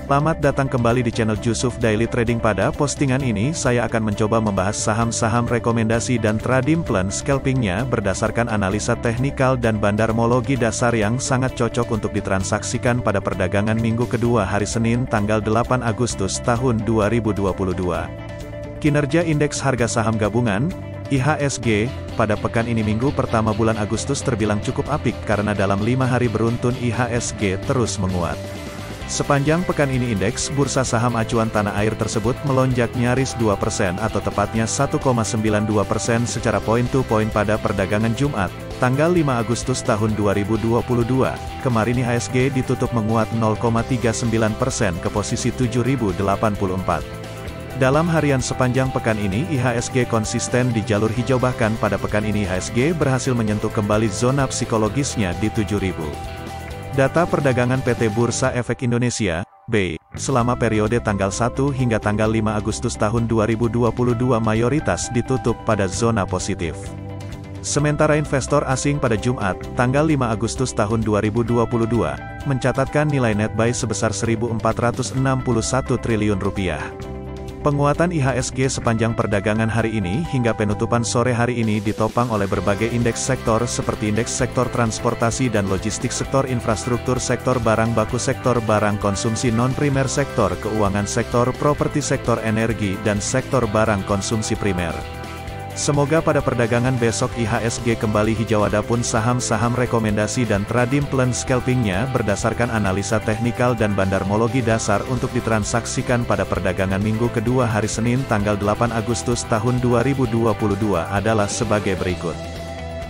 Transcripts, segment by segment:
Selamat datang kembali di channel Jusuf Daily Trading. Pada postingan ini saya akan mencoba membahas saham-saham rekomendasi dan trading plan scalpingnya berdasarkan analisa teknikal dan bandarmologi dasar yang sangat cocok untuk ditransaksikan pada perdagangan minggu kedua hari Senin tanggal 8 Agustus tahun 2022. Kinerja indeks harga saham gabungan IHSG pada pekan ini minggu pertama bulan Agustus terbilang cukup apik karena dalam 5 hari beruntun IHSG terus menguat. Sepanjang pekan ini indeks bursa saham acuan tanah air tersebut melonjak nyaris 2% atau tepatnya 1,92% secara point-to-point pada perdagangan Jumat, tanggal 5 Agustus tahun 2022. Kemarin IHSG ditutup menguat 0,39% ke posisi 7.084. Dalam harian sepanjang pekan ini IHSG konsisten di jalur hijau, bahkan pada pekan ini IHSG berhasil menyentuh kembali zona psikologisnya di 7.000. Data perdagangan PT Bursa Efek Indonesia, BEI, selama periode tanggal 1 hingga tanggal 5 Agustus tahun 2022 mayoritas ditutup pada zona positif. Sementara investor asing pada Jumat, tanggal 5 Agustus tahun 2022, mencatatkan nilai net buy sebesar Rp1.461 triliun. Penguatan IHSG sepanjang perdagangan hari ini hingga penutupan sore hari ini ditopang oleh berbagai indeks sektor seperti indeks sektor transportasi dan logistik, sektor infrastruktur, sektor barang baku, sektor barang konsumsi non-primer, sektor keuangan, sektor properti, sektor energi, dan sektor barang konsumsi primer. Semoga pada perdagangan besok IHSG kembali hijau. Adapun saham-saham rekomendasi dan trading plan scalpingnya berdasarkan analisa teknikal dan bandarmologi dasar untuk ditransaksikan pada perdagangan minggu kedua hari Senin tanggal 8 Agustus tahun 2022 adalah sebagai berikut.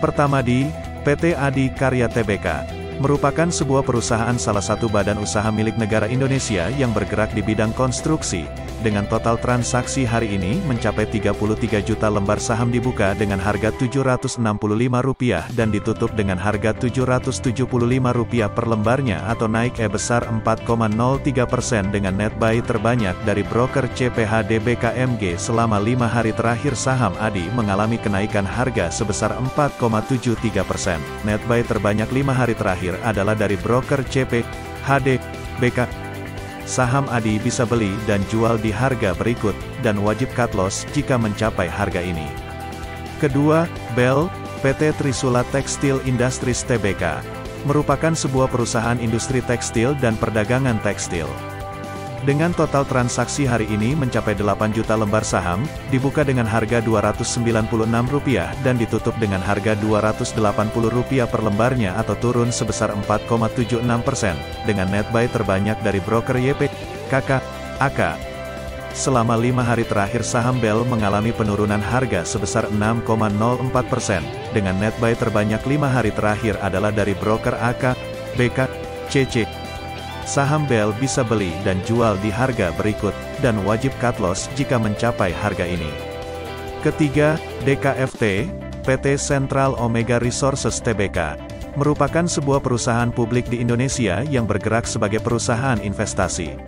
Pertama di PT Adi Karya Tbk. Merupakan sebuah perusahaan salah satu badan usaha milik negara Indonesia yang bergerak di bidang konstruksi. Dengan total transaksi hari ini mencapai 33 juta lembar saham dibuka dengan harga Rp765 dan ditutup dengan harga Rp775 per lembarnya atau naik besar 4,03% dengan net buy terbanyak dari broker CPHD BKMG selama 5 hari terakhir. Saham Adi mengalami kenaikan harga sebesar 4,73%. Net buy terbanyak 5 hari terakhir adalah dari broker CPHD BK. Saham Adi bisa beli dan jual di harga berikut, dan wajib cut loss jika mencapai harga ini. Kedua, BEL, PT Trisula Tekstil Industries Tbk. Merupakan sebuah perusahaan industri tekstil dan perdagangan tekstil. Dengan total transaksi hari ini mencapai 8 juta lembar saham, dibuka dengan harga Rp296 dan ditutup dengan harga Rp280 per lembarnya atau turun sebesar 4,76%, dengan net buy terbanyak dari broker YPKK. Selama 5 hari terakhir saham BEL mengalami penurunan harga sebesar 6,04%, dengan net buy terbanyak 5 hari terakhir adalah dari broker AKBKCC. Saham BEL bisa beli dan jual di harga berikut, dan wajib cut loss jika mencapai harga ini. Ketiga, DKFT, PT Central Omega Resources Tbk. Merupakan sebuah perusahaan publik di Indonesia yang bergerak sebagai perusahaan investasi.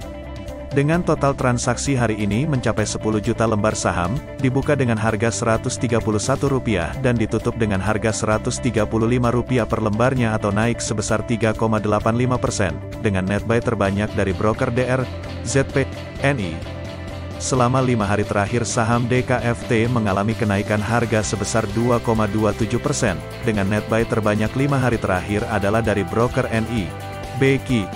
Dengan total transaksi hari ini mencapai 10 juta lembar saham, dibuka dengan harga Rp131 dan ditutup dengan harga Rp135 per lembarnya atau naik sebesar 3,85%, dengan net buy terbanyak dari broker DRZPNI. Selama 5 hari terakhir saham DKFT mengalami kenaikan harga sebesar 2,27%, dengan net buy terbanyak 5 hari terakhir adalah dari broker NIBKYB.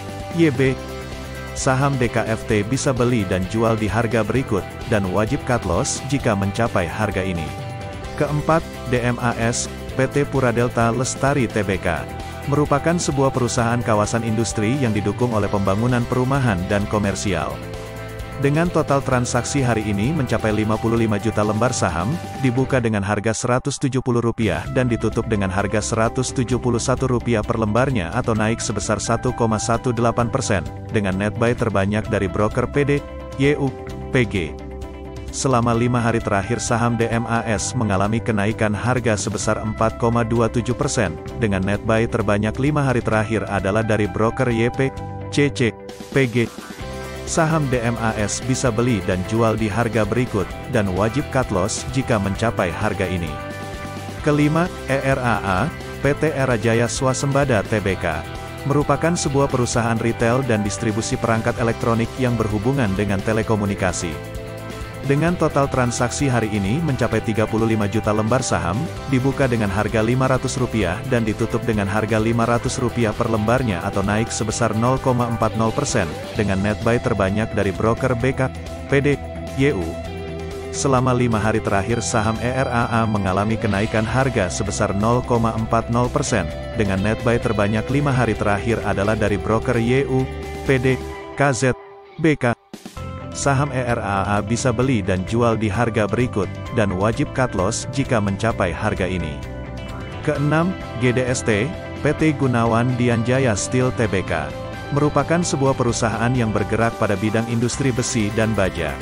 Saham DKFT bisa beli dan jual di harga berikut, dan wajib cut loss jika mencapai harga ini. Keempat, DMAS, PT Puradelta Lestari Tbk. Merupakan sebuah perusahaan kawasan industri yang didukung oleh pembangunan perumahan dan komersial. Dengan total transaksi hari ini mencapai 55 juta lembar saham, dibuka dengan harga Rp170 dan ditutup dengan harga Rp171 per lembarnya atau naik sebesar 1,18%, dengan net buy terbanyak dari broker PDYUPG. Selama 5 hari terakhir saham DMAS mengalami kenaikan harga sebesar 4,27%, dengan net buy terbanyak 5 hari terakhir adalah dari broker YPCCPG. Saham DMAS bisa beli dan jual di harga berikut, dan wajib cut loss jika mencapai harga ini. Kelima, ERAA, PT Era Jaya Swasembada Tbk. merupakan sebuah perusahaan retail dan distribusi perangkat elektronik yang berhubungan dengan telekomunikasi. Dengan total transaksi hari ini mencapai 35 juta lembar saham, dibuka dengan harga Rp500 dan ditutup dengan harga Rp500 per lembarnya atau naik sebesar 0,40%, dengan net buy terbanyak dari broker BK/PD YU. Selama 5 hari terakhir saham ERAA mengalami kenaikan harga sebesar 0,40%, dengan net buy terbanyak 5 hari terakhir adalah dari broker YU, PD, KZ, BK. Saham ERAA bisa beli dan jual di harga berikut, dan wajib cut loss jika mencapai harga ini. Keenam, GDST, PT Gunawan Dianjaya Steel Tbk. Merupakan sebuah perusahaan yang bergerak pada bidang industri besi dan baja.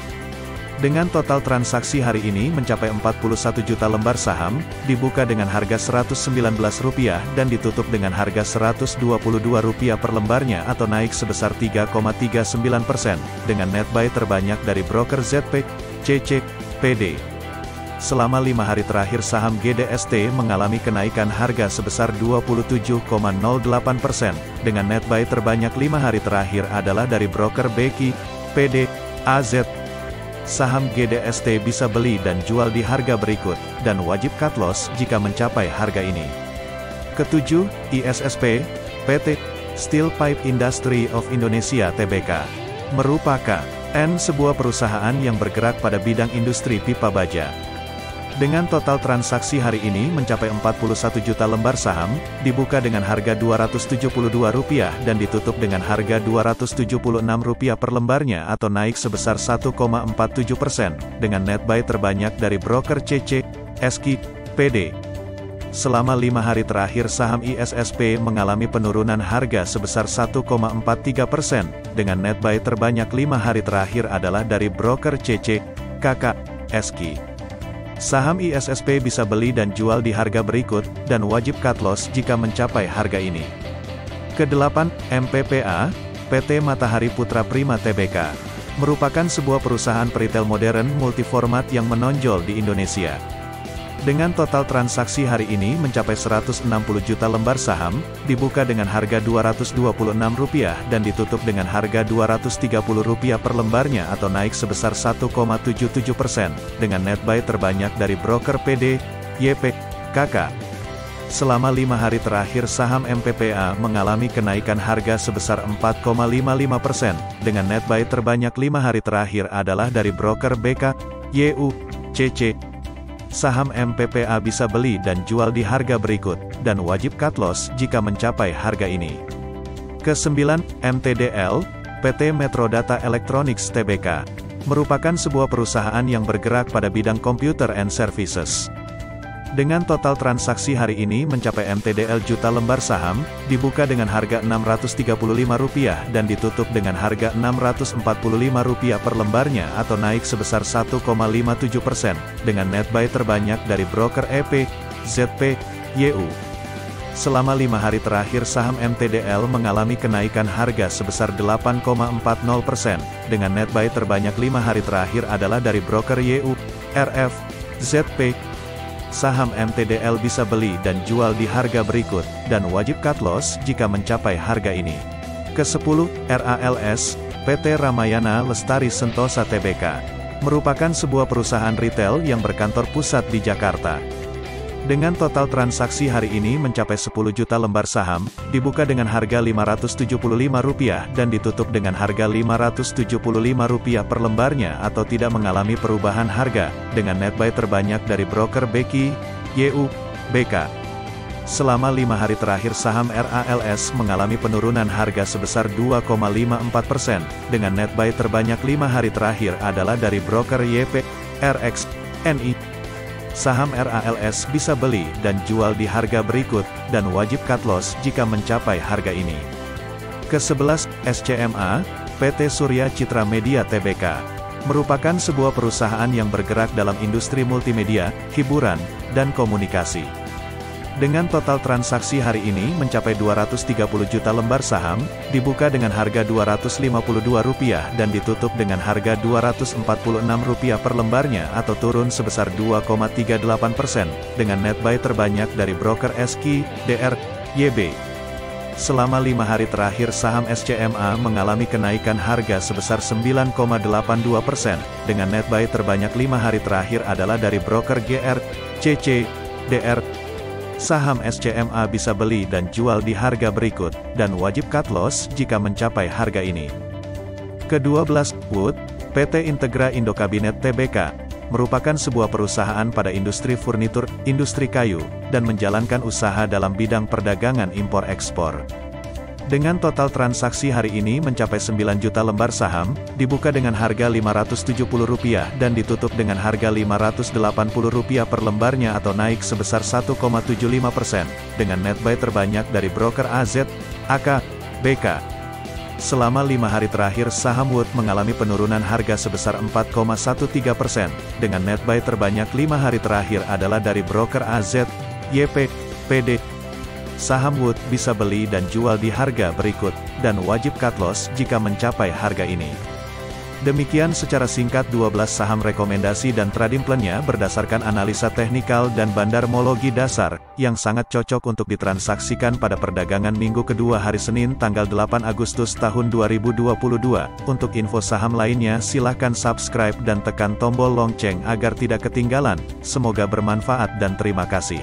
Dengan total transaksi hari ini mencapai 41 juta lembar saham, dibuka dengan harga Rp119 dan ditutup dengan harga Rp122 per lembarnya atau naik sebesar 3,39%, dengan net buy terbanyak dari broker ZP, CC, PD. Selama 5 hari terakhir saham GDST mengalami kenaikan harga sebesar 27,08%, dengan net buy terbanyak 5 hari terakhir adalah dari broker BQ, PD, AZ. Saham GDST bisa beli dan jual di harga berikut, dan wajib cut loss jika mencapai harga ini. Ketujuh, ISSP, PT Steel Pipe Industry of Indonesia Tbk. Merupakan sebuah perusahaan yang bergerak pada bidang industri pipa baja. Dengan total transaksi hari ini mencapai 41 juta lembar saham, dibuka dengan harga Rp272 dan ditutup dengan harga Rp276 per lembarnya atau naik sebesar 1,47%, dengan net buy terbanyak dari broker CC, SQ, PD. Selama 5 hari terakhir saham ISSP mengalami penurunan harga sebesar 1,43%, dengan net buy terbanyak 5 hari terakhir adalah dari broker CC, KK, SQ. Saham ISSP bisa beli dan jual di harga berikut, dan wajib cut loss jika mencapai harga ini. Kedelapan, MPPA, PT Matahari Putra Prima Tbk. Merupakan sebuah perusahaan peritel modern multiformat yang menonjol di Indonesia. Dengan total transaksi hari ini mencapai 160 juta lembar saham, dibuka dengan harga Rp226 dan ditutup dengan harga Rp230 per lembarnya atau naik sebesar 1,77%, dengan net buy terbanyak dari broker PD, YP, KK. Selama 5 hari terakhir saham MPPA mengalami kenaikan harga sebesar 4,55%, dengan net buy terbanyak 5 hari terakhir adalah dari broker BK, YU, CC. Saham MPPA bisa beli dan jual di harga berikut, dan wajib cut loss jika mencapai harga ini. Kesembilan, MTDL, PT Metro Data Electronics Tbk. Merupakan sebuah perusahaan yang bergerak pada bidang computer and services. Dengan total transaksi hari ini mencapai MTDL juta lembar saham, dibuka dengan harga Rp635 dan ditutup dengan harga Rp645 per lembarnya atau naik sebesar 1,57%, dengan net buy terbanyak dari broker EP, ZP, YU. Selama 5 hari terakhir saham MTDL mengalami kenaikan harga sebesar 8,40%, dengan net buy terbanyak 5 hari terakhir adalah dari broker YU, RF, ZP. Saham MTDL bisa beli dan jual di harga berikut, dan wajib cut loss jika mencapai harga ini. Ke-10, RALS, PT Ramayana Lestari Sentosa Tbk. Merupakan sebuah perusahaan retail yang berkantor pusat di Jakarta. Dengan total transaksi hari ini mencapai 10 juta lembar saham, dibuka dengan harga Rp575 dan ditutup dengan harga Rp575 per lembarnya atau tidak mengalami perubahan harga, dengan net buy terbanyak dari broker BQ, YU, BK. Selama 5 hari terakhir saham RALS mengalami penurunan harga sebesar 2,54%, dengan net buy terbanyak 5 hari terakhir adalah dari broker YP, RX, NI. Saham RALS bisa beli dan jual di harga berikut, dan wajib cut loss jika mencapai harga ini. Ke-11, SCMA, PT Surya Citra Media Tbk. Merupakan sebuah perusahaan yang bergerak dalam industri multimedia, hiburan, dan komunikasi. Dengan total transaksi hari ini mencapai 230 juta lembar saham, dibuka dengan harga Rp252 dan ditutup dengan harga Rp246 per lembarnya atau turun sebesar 2,38%, dengan net buy terbanyak dari broker SQ, DR, YB. Selama 5 hari terakhir saham SCMA mengalami kenaikan harga sebesar 9,82%, dengan net buy terbanyak 5 hari terakhir adalah dari broker GRCC, DR. Saham SCMA bisa beli dan jual di harga berikut, dan wajib cut loss jika mencapai harga ini. Ke-12, Wood, PT Integra Indokabinet Tbk, merupakan sebuah perusahaan pada industri furnitur, industri kayu, dan menjalankan usaha dalam bidang perdagangan impor-ekspor. Dengan total transaksi hari ini mencapai 9 juta lembar saham, dibuka dengan harga Rp570 dan ditutup dengan harga Rp580 per lembarnya atau naik sebesar 1,75%, dengan net buy terbanyak dari broker AZ, AK, BK. Selama 5 hari terakhir saham Wood mengalami penurunan harga sebesar 4,13%, dengan net buy terbanyak 5 hari terakhir adalah dari broker AZ, YP, PD. Saham Wood bisa beli dan jual di harga berikut, dan wajib cut loss jika mencapai harga ini. Demikian secara singkat 12 saham rekomendasi dan trading plan-nya berdasarkan analisa teknikal dan bandarmologi dasar, yang sangat cocok untuk ditransaksikan pada perdagangan minggu kedua hari Senin tanggal 8 Agustus tahun 2022. Untuk info saham lainnya silahkan subscribe dan tekan tombol lonceng agar tidak ketinggalan. Semoga bermanfaat dan terima kasih.